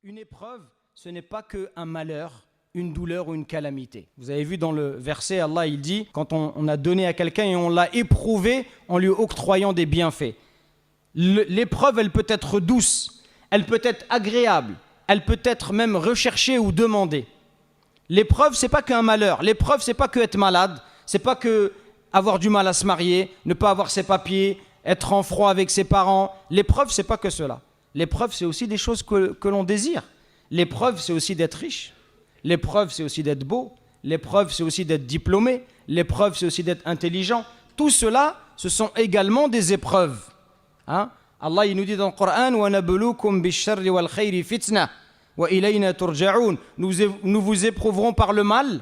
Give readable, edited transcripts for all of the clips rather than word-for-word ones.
Une épreuve, ce n'est pas qu'un malheur, une douleur ou une calamité. Vous avez vu dans le verset, Allah il dit, quand on a donné à quelqu'un et on l'a éprouvé en lui octroyant des bienfaits. L'épreuve, elle peut être douce, elle peut être agréable, elle peut être même recherchée ou demandée. L'épreuve, c'est pas qu'un malheur. L'épreuve, c'est pas que être malade, c'est pas que avoir du mal à se marier, ne pas avoir ses papiers, être en froid avec ses parents. L'épreuve, c'est pas que cela. L'épreuve, c'est aussi des choses que l'on désire. L'épreuve, c'est aussi d'être riche. L'épreuve, c'est aussi d'être beau. L'épreuve, c'est aussi d'être diplômé. L'épreuve, c'est aussi d'être intelligent. Tout cela, ce sont également des épreuves. Hein? Allah, il nous dit dans le Coran, وَنَبْلُوكُمْ بِالشَّرِّ وَالْخَيْرِ فِتْنَةً وَإِلَيْنَا تُرْجَعُونَ. Nous vous éprouverons par le mal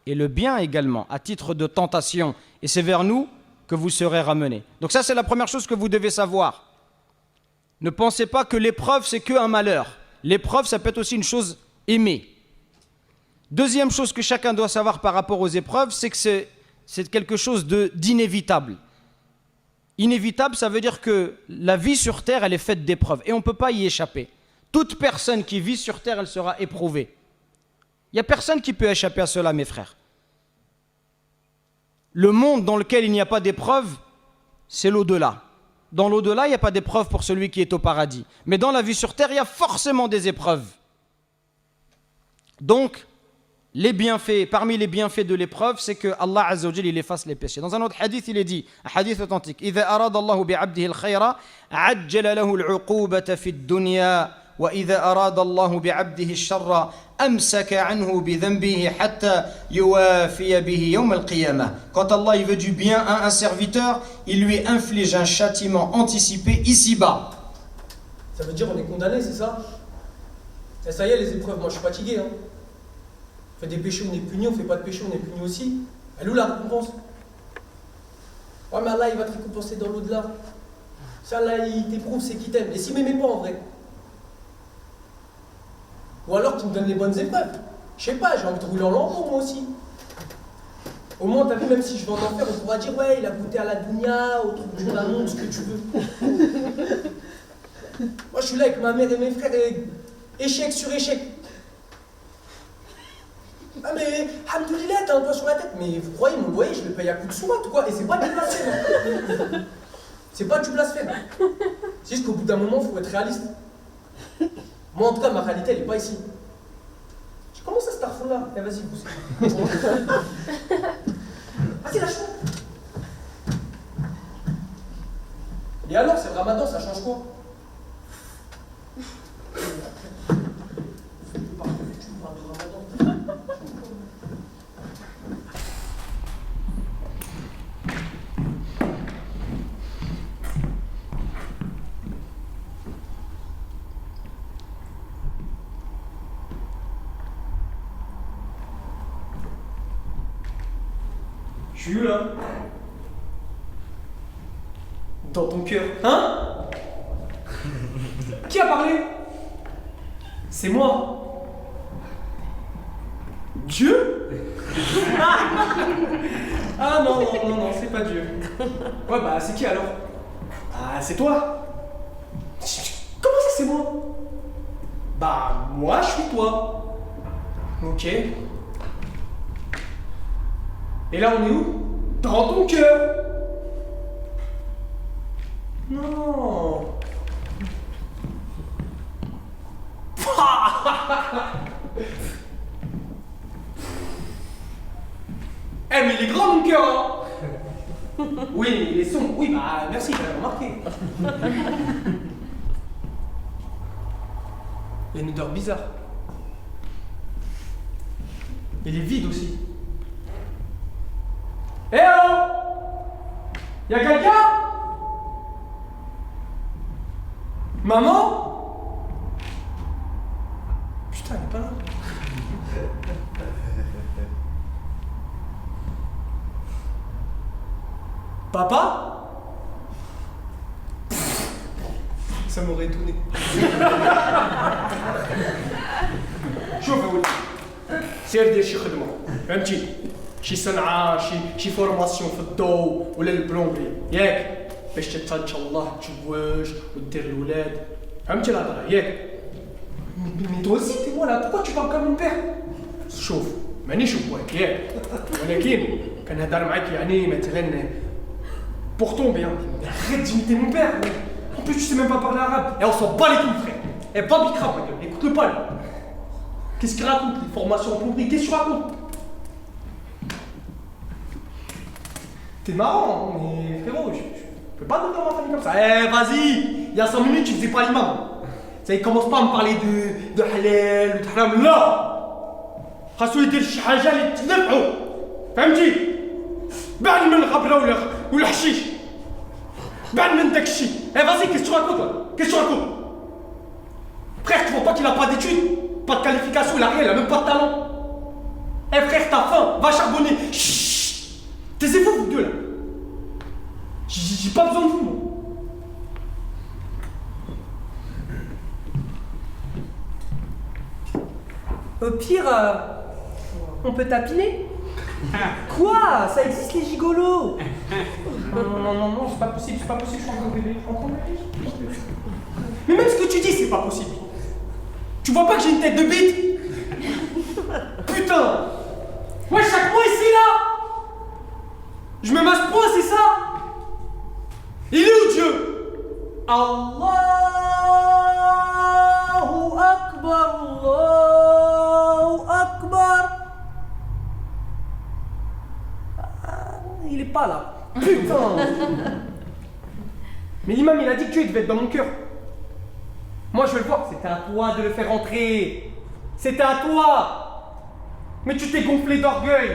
et le bien également, à titre de tentation. Et c'est vers nous que vous serez ramenés. Donc ça, c'est la première chose que vous devez savoir. Ne pensez pas que l'épreuve, c'est qu'un malheur. L'épreuve, ça peut être aussi une chose aimée. Deuxième chose que chacun doit savoir par rapport aux épreuves, c'est que c'est quelque chose d'inévitable. Inévitable, ça veut dire que la vie sur Terre, elle est faite d'épreuves. Et on ne peut pas y échapper. Toute personne qui vit sur Terre, elle sera éprouvée. Il n'y a personne qui peut échapper à cela, mes frères. Le monde dans lequel il n'y a pas d'épreuve, c'est l'au-delà. Dans l'au-delà, il n'y a pas d'épreuve pour celui qui est au paradis. Mais dans la vie sur terre, il y a forcément des épreuves. Donc, les bienfaits, parmi les bienfaits de l'épreuve, c'est que Allah Azza wa Jalla, il efface les péchés. Dans un autre hadith, il est dit, un hadith authentique, إِذَا أَرَادَ اللَّهُ بِعَبْدِهِ الْخَيْرَ عَجَّلَ لَهُ الْعُقُوبَةَ فِي الدُّنْيَا وَإِذَا أَرَادَ اللَّهُ بِعَبْدِهِ الشَّرَّ أَمْسَكَ عَنْهُ بِذَنْبِهِ حَتَّى يُوَافِيَ بِهِ يَوْمَ الْقِيَامَةِ. Quand Allah il veut du bien à un serviteur, il lui inflige un châtiment anticipé ici-bas. Ça veut dire on est condamné, c'est ça? Et ça y est, les épreuves, moi je suis fatigué. Hein. On fait des péchés, on est puni, on fait pas de péchés, on est puni aussi. Elle est où la récompense? Ouais, mais Allah il va te récompenser dans l'au-delà. Si Allah il t'éprouve, c'est qu'il t'aime. Et s'il m'aimait pas en vrai? Ou alors tu me donnes les bonnes épreuves. Je sais pas, j'ai envie de rouler en lambeau moi aussi. Au moins, t'as vu, même si je vais en enfer, on pourra dire ouais, il a goûté à la dunya, au truc de la monde, ce que tu veux. Moi je suis là avec ma mère et mes frères, et échec sur échec. Ah mais, alhamdoulilah, t'as un toit sur la tête, mais vous croyez, mon loyer, je le paye à coup de sourate ou quoi? Et c'est pas du blasphème. C'est pas du blasphème. C'est juste qu'au bout d'un moment, il faut être réaliste. Moi, en tout cas, ma réalité, elle est pas ici. Je commence à starfou là. Eh, vas-y, pousse. Vas-y, lâche-moi. Et alors, c'est le ramadan, ça change quoi? Je suis où là? Dans ton cœur. Hein? Qui a parlé? C'est moi. Dieu? Ah non, non, non, non, c'est pas Dieu. Ouais, bah c'est qui alors? Ah, c'est toi. Comment ça c'est moi? Bah, moi je suis toi. Ok. Et là, on est où? Dans ton cœur. Non. Eh, mais il est grand mon cœur, hein. Oui, mais il est sombre. Oui, bah merci, j'avais remarqué. Il y a une odeur bizarre. Il est vide aussi. Eh oh! Y'a quelqu'un? Maman? Putain, elle est pas là. Papa? Ça m'aurait étonné. شوف يا ولدي سير دير شي خدمة فهمتي؟ شي صنعة شي فورماسيون في الضو ولا البلومبري ياك باش تتهجى الله تزوج ودير الولاد فهمتي الهضرة ياك؟ Mais toi aussi, t'es moi là, pourquoi tu parles comme une père? شوف مانيش بواك ياك ولكن كنهضر معاك يعني مثلا pour ton bien. Arrête d'imiter mon père. En plus, tu sais même pas parler arabe. Et on s'en bat les couilles, frère. Eh, pas bicrave, ma gueule. Écoute-le pas, là. Qu'est-ce qu'il raconte? Les formations en plomberie, qu'est-ce que tu racontes? T'es marrant, mais frérot, je peux pas te faire ma famille comme ça. Eh, vas-y. Il y a 5 minutes, tu faisais pas l'imam. Ça, il commence pas à me parler de halal ou de haram. Là. خاصو يدير شي حاجه اللي تنفعو فهمتي بعد من الغبره ولا الحشيش بعد من داك الشيء eh vas-y qu'est-ce que tu racontes là qu'est-ce que tu racontes frère tu vois pas qu'il a pas d'études pas de qualification il a rien il a même pas de talent eh frère t'as faim va charbonner chut taisez-vous vous deux là j'ai pas besoin de vous moi. Au pire, on peut tapiner. Quoi? Ça existe les gigolos? Non, c'est pas possible, je suis en train de bébé. Mais même ce que tu dis, c'est pas possible. Tu vois pas que j'ai une tête de bite? Putain! Moi, chaque mois ici, là! Je me masse point, c'est ça? Il est où Dieu? Allahu Akbar, Allahu Akbar. Il est pas là. Putain! Mais l'imam, il a dit que Dieu devait être dans mon cœur. Moi, je veux le voir. C'était à toi de le faire entrer. C'était à toi. Mais tu t'es gonflé d'orgueil.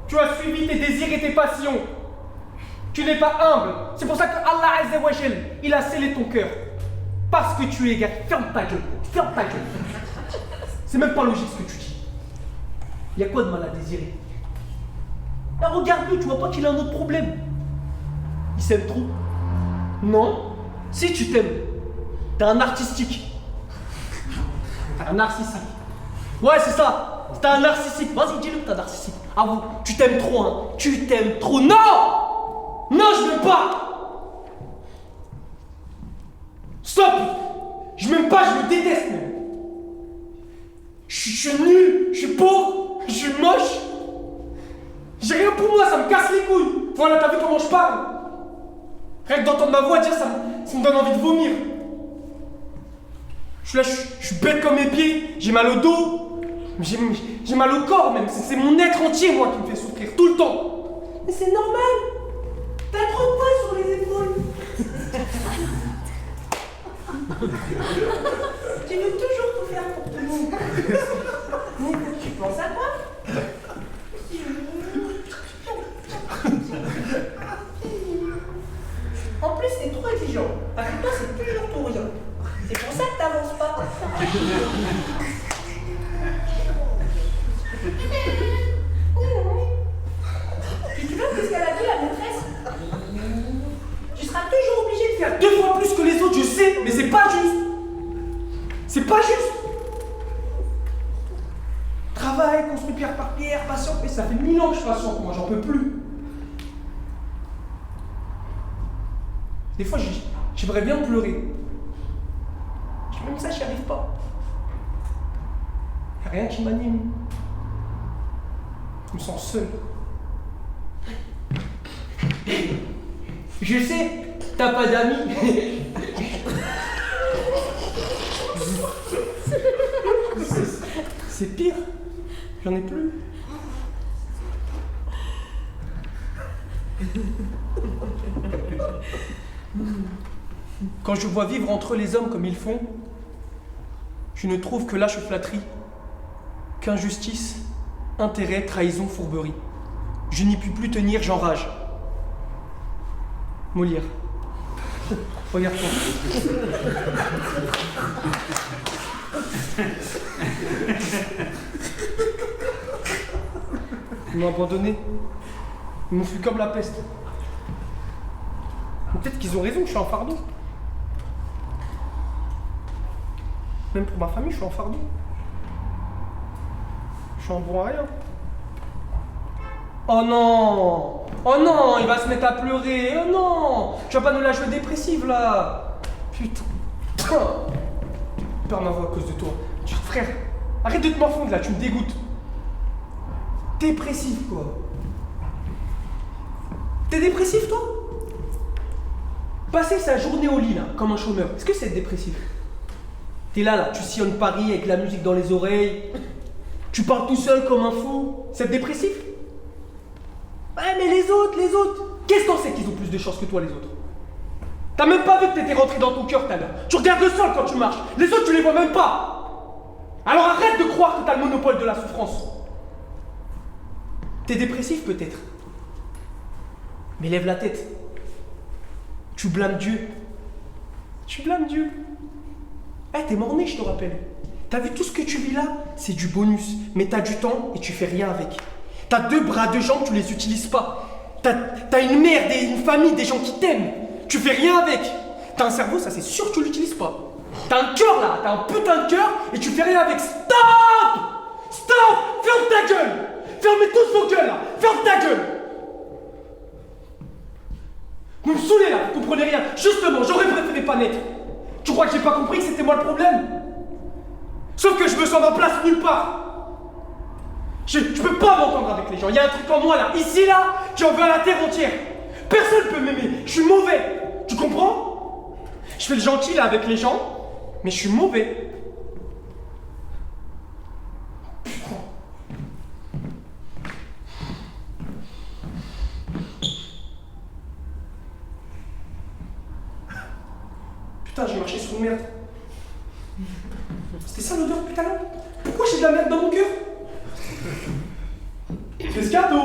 Tu as suivi tes désirs et tes passions. Tu n'es pas humble. C'est pour ça que Allah Azza wa Jal, il a scellé ton cœur. Parce que tu es égal. Ferme ta gueule. Ferme ta gueule. C'est même pas logique ce que tu dis. Il y a quoi de mal à désirer? Là, regarde-le, tu vois pas qu'il a un autre problème. Il s'aime trop. Non. Si tu t'aimes, t'es un artistique. Un narcissique. Ouais, c'est ça. T'es un narcissique. Vas-y, dis-le que t'es un narcissique. Avoue, tu t'aimes trop, hein. Tu t'aimes trop. Non! Non, je m'aime pas. Stop! Je m'aime pas, je me déteste même. Je suis nul, je suis pauvre, je suis moche. J'ai rien pour moi, ça me casse les couilles. Voilà, t'as vu comment je parle? Rien que d'entendre ma voix dire ça me donne envie de vomir. Je suis là, je suis bête comme mes pieds, j'ai mal au dos, j'ai mal au corps même. C'est mon être entier, moi, qui me fait souffrir tout le temps. Mais c'est normal. T'as trop de poids sur les épaules. Tu veux toujours tout faire pour tout le monde. Mais tu penses à quoi? En plus, t'es trop exigeant. Avec toi, c'est toujours tout rien. C'est pour ça que t'avances pas. Tu vois qu'est-ce qu'elle a dit, la maîtresse? Tu seras toujours obligé de faire 2 fois plus que les autres, je sais, mais c'est pas juste. C'est pas juste. Travail, construit pierre par pierre, patient, mais ça fait 1000 ans que je patiente, moi, j'en peux plus. Des fois, j'aimerais bien pleurer. Même ça, j'y arrive pas. Y a rien qui m'anime. Je me sens seul. Je sais, t'as pas d'amis. C'est pire. J'en ai plus. Quand je vois vivre entre les hommes comme ils font, je ne trouve que lâche flatterie, qu'injustice, intérêt, trahison, fourberie. Je n'y puis plus tenir, j'enrage. Molière. Regarde-toi. Ils m'ont abandonné. Ils m'ont fui comme la peste. Peut-être qu'ils ont raison, je suis en fardeau. Même pour ma famille, je suis en fardeau. Je suis en bon à rien. Oh non! Oh non! Il va se mettre à pleurer! Oh non! Tu vas pas nous la jouer dépressive là! Putain! Je perds ma voix à cause de toi. Tu frère, arrête de te morfondre là, tu me dégoûtes. Dépressif, quoi. T'es dépressif, toi? Passer sa journée au lit, là, comme un chômeur, est-ce que c'est être dépressif? T'es là, tu sillonnes Paris avec la musique dans les oreilles. Tu parles tout seul comme un fou. C'est être dépressif? Ouais, mais les autres. Qu'est-ce qu'on sait qu'ils ont plus de chance que toi, les autres? T'as même pas vu que t'étais rentré dans ton cœur tout à l'heure. Tu regardes le sol quand tu marches. Les autres, tu les vois même pas. Alors arrête de croire que t'as le monopole de la souffrance. T'es dépressif peut-être. Mais lève la tête. Tu blâmes Dieu. Tu blâmes Dieu. Eh, t'es mort-né, je te rappelle. T'as vu tout ce que tu vis là? C'est du bonus. Mais t'as du temps et tu fais rien avec. T'as 2 bras, 2 jambes, tu les utilises pas. T'as une mère, une famille, des gens qui t'aiment. Tu fais rien avec. T'as un cerveau, ça c'est sûr que tu l'utilises pas. T'as un cœur là, t'as un putain de cœur et tu fais rien avec. Stop! Stop! Ferme ta gueule! Fermez tous vos gueules là! Ferme ta gueule! Vous me saoulez là, vous comprenez rien. Justement, j'aurais préféré pas naître. Tu crois que j'ai pas compris que c'était moi le problème? Sauf que je me sens ma place nulle part. Je peux pas m'entendre avec les gens. Il y a un truc en moi là, ici là, qui en veut à la terre entière. Personne peut m'aimer. Je suis mauvais. Tu comprends? Je fais le gentil là avec les gens, mais je suis mauvais. Putain, j'ai marché sur une merde. C'était ça l'odeur putain là? Pourquoi j'ai de la merde dans mon cœur? C'est ce cadeau.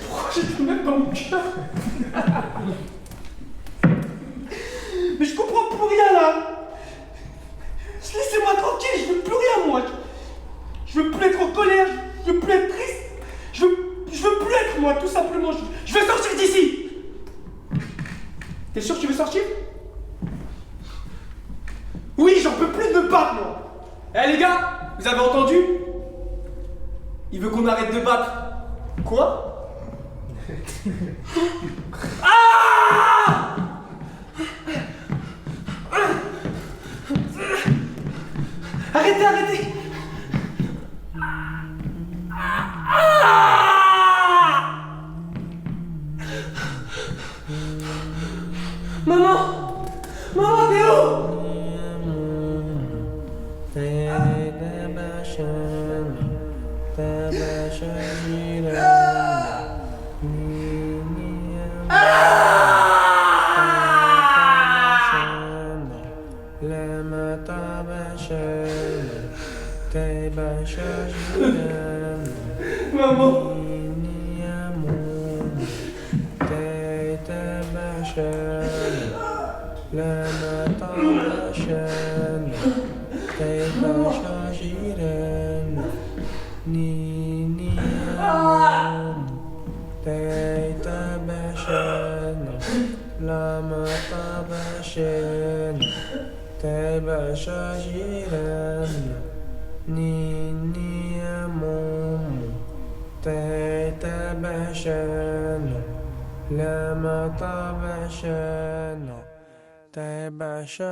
Pourquoi j'ai de la merde dans mon cœur? Mais je comprends plus rien là. Laissez-moi tranquille, je veux plus rien moi. Je veux plus être en colère, je veux plus être triste. Je veux plus être moi, tout simplement. Je veux sortir d'ici. T'es sûr que tu veux sortir? Oui, j'en peux plus de me battre, moi. Eh les gars, vous avez entendu? Il veut qu'on arrête de battre. Quoi? Ah! Arrêtez, arrêtez! Maman! Maman, t'es où? Maman!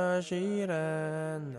تبشرن